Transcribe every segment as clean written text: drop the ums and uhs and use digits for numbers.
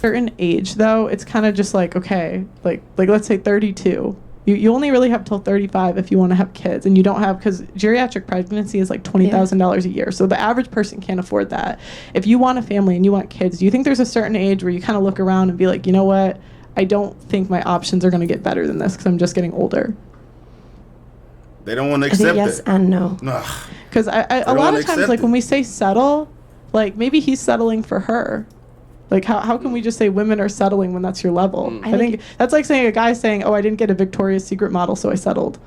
certain age though, it's kind of just like, okay, like let's say 32. You only really have till 35 if you want to have kids, and you don't have, because geriatric pregnancy is like $20,000 a year. So the average person can't afford that. If you want a family and you want kids, do you think there's a certain age where you kind of look around and be like, you know what, I don't think my options are going to get better than this because I'm just getting older? They don't want to accept it. Yes and no. Because a lot of times, like when we say settle, like maybe he's settling for her. Like, how can we just say women are settling when that's your level? I think that's like saying a guy saying, oh, I didn't get a Victoria's Secret model, so I settled.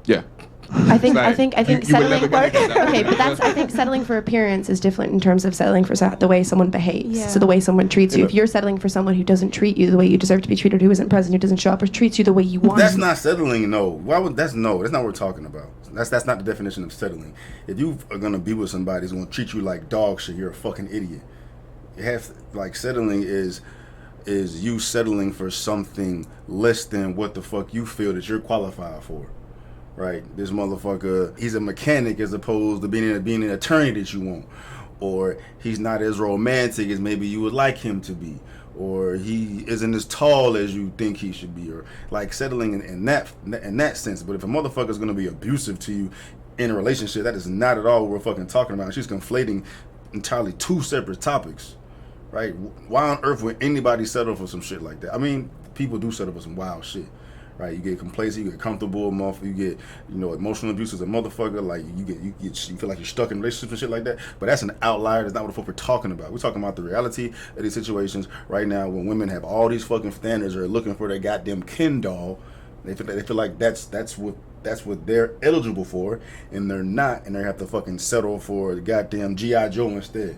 Yeah. I think settling. Okay, but I think settling for appearance is different in terms of settling for the way someone behaves, so the way someone treats you. If you're settling for someone who doesn't treat you the way you deserve to be treated, who isn't present, who doesn't show up, or treats you the way you want. That's not settling. No. Why would that's not what we're talking about. That's not the definition of settling. If you are gonna be with somebody who's gonna treat you like dog shit, you're a fucking idiot. It has like settling is you settling for something less than what the fuck you feel that you're qualified for. Right, this motherfucker, he's a mechanic as opposed to being an attorney that you want, or he's not as romantic as maybe you would like him to be, or he isn't as tall as you think he should be, or like settling in that sense. But if a motherfucker's gonna be abusive to you in a relationship, that is not at all what we're fucking talking about. She's conflating entirely two separate topics, right? Why on earth would anybody settle for some shit like that? I mean, people do settle for some wild shit. Right, you get complacent, you get comfortable, you get, emotional abuse as a motherfucker. Like you feel like you're stuck in relationships and shit like that. But that's an outlier. That's not what the fuck we're talking about. We're talking about the reality of these situations right now when women have all these fucking standards, or looking for their goddamn Ken doll. They feel like that's what they're eligible for, and they're not, and they have to fucking settle for the goddamn G.I. Joe instead.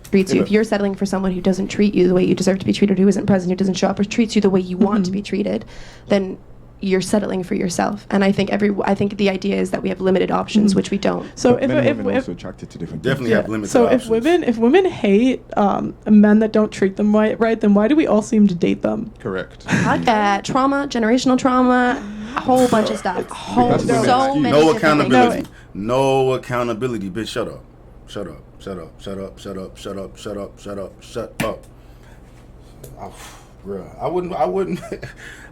Treats you. If you're settling for someone who doesn't treat you the way you deserve to be treated, who isn't present, who doesn't show up, or treats you the way you want to be treated, then you're settling for yourself. And I think the idea is that we have limited options, which we don't. So but men and women also attracted to different definitely things. have limited options. So if women hate men that don't treat them right, then why do we all seem to date them? Correct. Trauma, generational trauma, a whole bunch of stuff. So many no different accountability. things. No accountability, bitch. Shut up. Shut up. Shut up. Shut up. Shut up. Shut up. Shut up. Shut up. Shut up. Oh, bruh, I wouldn't.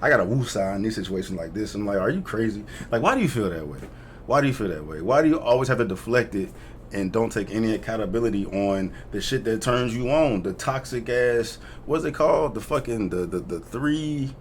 I got a woosah in these situations like this. I'm like, are you crazy? Like, why do you feel that way? Why do you feel that way? Why do you always have to deflect it and don't take any accountability on the shit that turns you on? The toxic ass, what's it called? The fucking the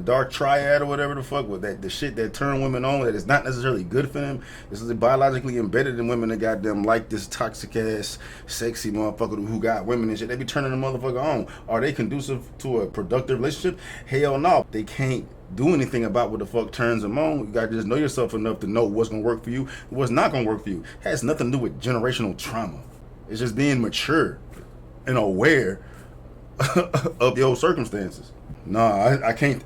dark triad or whatever the fuck, with that the shit that turn women on that is not necessarily good for them. This is biologically embedded in women that got them like this toxic ass sexy motherfucker who got women and shit. They be turning the motherfucker on. Are they conducive to a productive relationship? Hell no. They can't do anything about what the fuck turns them on. You gotta just know yourself enough to know what's gonna work for you, what's not gonna work for you. It has nothing to do with generational trauma. It's just being mature and aware of your circumstances. Nah, I can't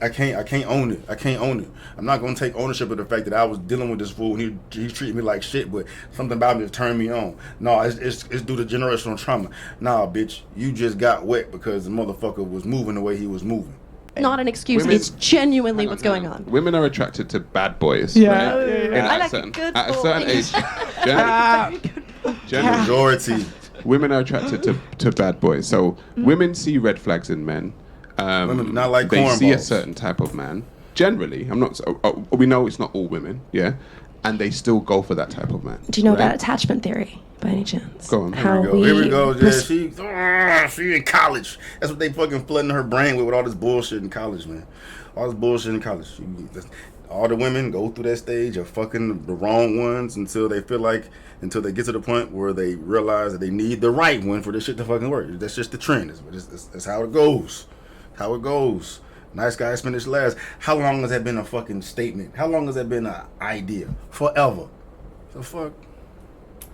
own it. I can't own it. I'm not gonna take ownership of the fact that I was dealing with this fool and he treated me like shit, but something about me just turned me on. No, it's due to generational trauma. Nah, bitch, you just got wet because the motherfucker was moving the way he was moving. Not an excuse. It's genuinely what's going on. Women are attracted to bad boys. Yeah. Right? Yeah. I like a good at a certain age. Majority. Women are attracted to bad boys. So women see red flags in men. Women do not like they see a cornballs. certain type of man. Generally, we know it's not all women, yeah, and they still go for that type of man. Do you know right? about attachment theory, by any chance? Go on. Here we go. Yeah, she in college. That's what they fucking flooding her brain with all this bullshit in college, man. All this bullshit in college. All the women go through that stage of fucking the wrong ones until they get to the point where they realize that they need the right one for this shit to fucking work. That's just the trend. That's how it goes. How it goes. Nice guys finish last. How long has that been a fucking statement? How long has that been an idea? Forever. The fuck?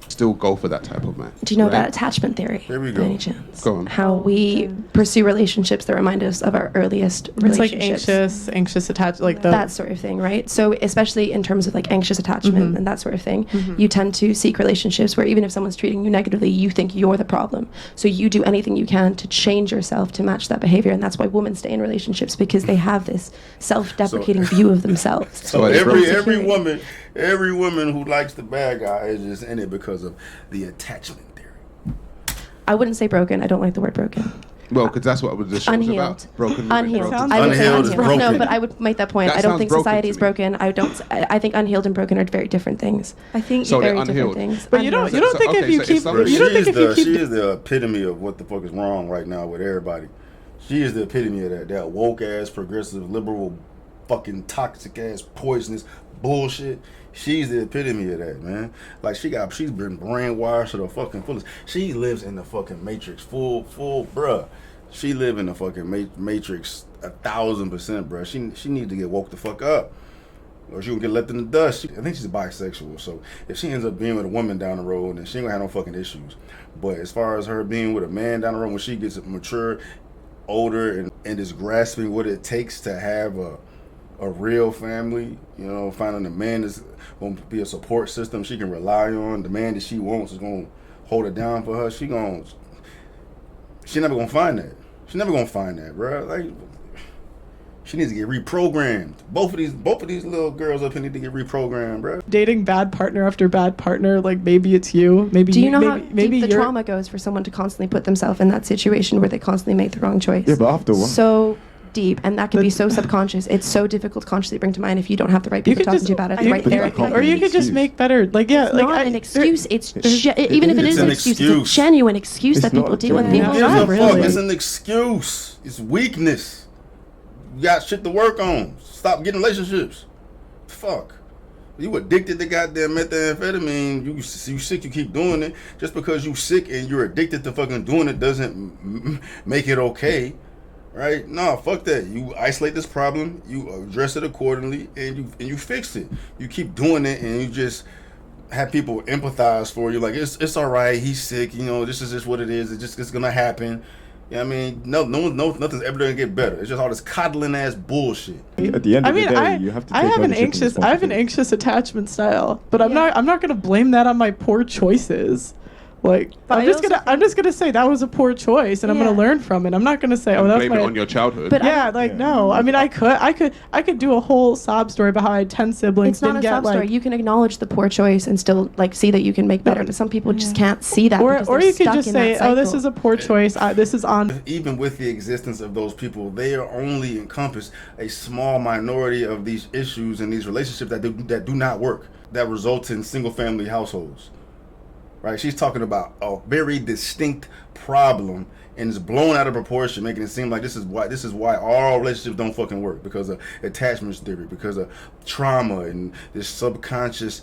Still go for that type of man. Do you know about attachment theory? Here we by go. any chance? Go on. How we pursue relationships that remind us of our earliest relationships. It's like anxious attached, like that sort of thing, right? So especially in terms of like anxious attachment and that sort of thing, you tend to seek relationships where even if someone's treating you negatively, you think you're the problem. So you do anything you can to change yourself to match that behavior, and that's why women stay in relationships, because they have this self-deprecating view of themselves. So every woman who likes the bad guy is just in it because of the attachment theory. I wouldn't say broken. I don't like the word broken. Well, because that's what the show's Unhealed. about. Broken women. Unhealed. Sounds I would say Unhealed is unhealed. No, broken. but I would make that point. That I don't sounds think broken society to is me. broken. I think unhealed and broken are very different things. I think So Very they're different unhealed. things. But you don't Unhealed. think if okay, you so if keep somebody- you don't think if you she keep is the epitome of what the fuck is wrong right now with everybody. She is the epitome of that woke ass, progressive, liberal, fucking toxic ass, poisonous bullshit. She's the epitome of that, man. Like she's been brainwashed to the fucking fullest. She lives in the fucking matrix, full, bruh. She live in the fucking matrix 1,000%, bruh. She needs to get woke the fuck up, or she gonna get left in the dust. I think she's bisexual, so if she ends up being with a woman down the road, then she ain't gonna have no fucking issues. But as far as her being with a man down the road, when she gets mature, older, and is grasping what it takes to have a real family, you know, finding a man that's going to be a support system she can rely on, the man that she wants is going to hold it down for her, she never going to find that. She never going to find that, bro. Like, she needs to get reprogrammed. Both of these little girls up here need to get reprogrammed, bro. dating bad partner after bad partner, like maybe it's you, maybe Do you know maybe how deep the you're, trauma goes for someone to constantly put themselves in that situation where they constantly make the wrong choice? Yeah, but after what? So deep, and that can be so subconscious. It's so difficult to consciously bring to mind if you don't have the right people could talking just- to you about it, you the right could- therapy. or you could just make better, like, yeah, It's like not an excuse. It's even if it It's is an an excuse, excuse. it's a genuine excuse It's that people not deal with. genuine. People Who gives not a really. fuck? It's an excuse. It's weakness. You got shit to work on. Stop getting relationships. Fuck. You addicted to goddamn methamphetamine. You sick, you keep doing it. Just because you sick and you're addicted to fucking doing it doesn't make it okay. Right? No, fuck that. You isolate this problem, you address it accordingly, and you fix it. You keep doing it, and you just have people empathize for you. Like, it's all right. He's sick. You know, this is just what it is. It's gonna happen. You know what I mean? Nothing's ever gonna get better. It's just all this coddling ass bullshit. At the end of I mean, the day, you have to take I have an ownership and anxious responsibility. attachment style, but I'm Yeah. not gonna blame that on my poor choices. Like, But I'm just gonna say that was a poor choice, and I'm gonna Yeah. learn from it. I'm not gonna say, oh, And that's blame my it on your childhood. But yeah, like, no. I mean, I could do a whole sob story about how I had 10 siblings. it's not a didn't get, sob story. like, You can acknowledge the poor choice and still like see that you can make better. But some people just can't see that. because or they're you could stuck just in say, that oh, this cycle. is a poor choice. This is on. Even with the existence of those people, they are only encompass a small minority of these issues and these relationships that do not work, that result in single family households. Right? She's talking about a very distinct problem, and it's blown out of proportion, making it seem like this is why all relationships don't fucking work, because of attachment theory, because of trauma and this subconscious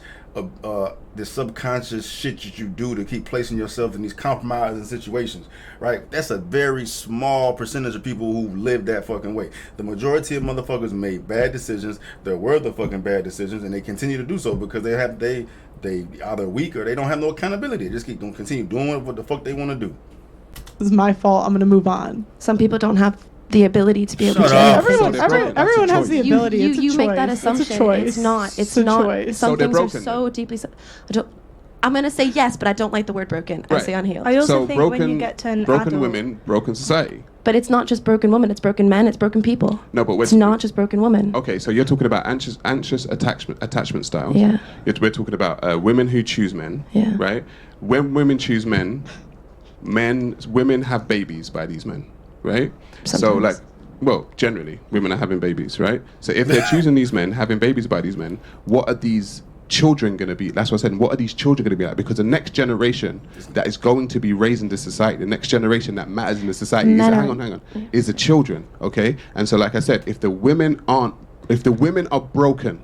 shit that you do to keep placing yourself in these compromising situations, right? That's a very small percentage of people who live that fucking way. The majority of motherfuckers made bad decisions. There were the fucking bad decisions, and they continue to do so because they either weak or they don't have no accountability. They just don't continue doing what the fuck they want to do. This is my fault. I'm gonna move on. Some people don't have the ability to be able Shut to. up. Everyone, they're broken. That's everyone a has the choice. ability. It's a you make that choice. assumption. It's a choice. It's not. It's a not. choice. Some So they're things are broken so then. deeply. I'm gonna say yes, but I don't like the word broken. I Right. say unhealed. I also So think broken, when you get to an broken adult, women, broken society. But it's not just broken women. It's broken men. It's broken people. No, but It's not just broken women. Okay, so you're talking about anxious attachment styles. Yeah. We're talking about women who choose men. Yeah. Right. When women choose women have babies by these men. Right. So Sometimes. generally women are having babies. Right. So if they're choosing these men, having babies by these men, what are these children going to be? That's what I said. What are these children going to be like? Because the next generation that is going to be raised in this society, the next generation that matters in the society is, hang on, is the children. Okay. And so, like I said, if the women are broken,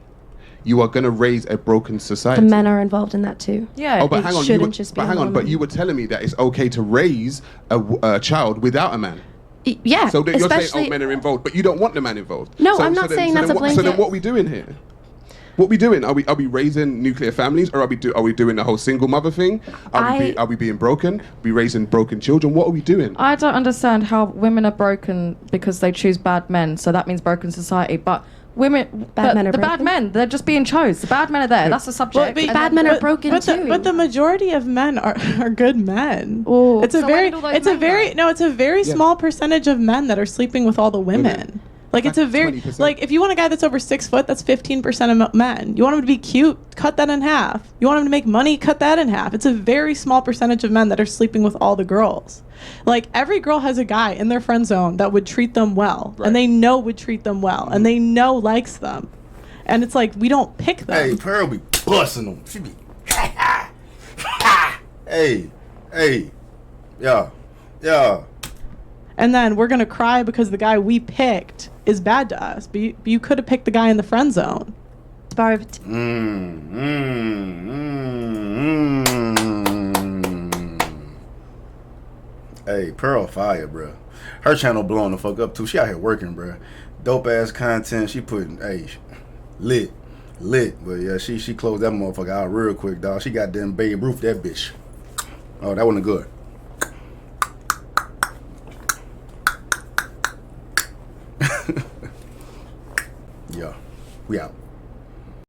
you are going to raise a broken society. The men are involved in that too. yeah, Oh, but It hang on, shouldn't just be but on hang on, but women. you were telling me that it's okay to raise a child without a man. Yeah. So that you're saying, especially oh, men are involved, but you don't want the man involved. No, So- I'm not so then- saying so that's then a what, So then blanket. what are we doing here? What we doing? Are we raising nuclear families, or are we doing the whole single mother thing? Are we being broken? Are we raising broken children? What are we doing? I don't understand how women are broken because they choose bad men, so that means broken society. But women, Bad men are the bad broken? men, they're just being chose. The bad men are there. That's the subject. but- And bad then- men are broken too. But the majority of men are good men. Ooh. It's a So where very did all those it's a men very go? no, it's a very small percentage of men that are sleeping with all the women. Like, it's a very 20%. like, if you want a guy that's over 6 foot, that's 15% of men. You want him to be cute, cut that in half. You want him to make money, cut that in half. It's a very small percentage of men that are sleeping with all the girls. Like, every girl has a guy in their friend zone that would treat them well, Right. and they know would treat them well, and they know likes them, and it's like, we don't pick them. Hey, Pearl be busting them. She be, hey, yeah. And then we're gonna cry because the guy we picked is bad to us, but you could have picked the guy in the friend zone. Bar of Hey, Pearl fire, bro. Her channel blowing the fuck up too. She out here working, bro. Dope ass content. She putting, lit. But yeah, she closed that motherfucker out real quick, dog. She got them Babe Ruth that bitch. Oh, that wasn't good. Yeah, we out.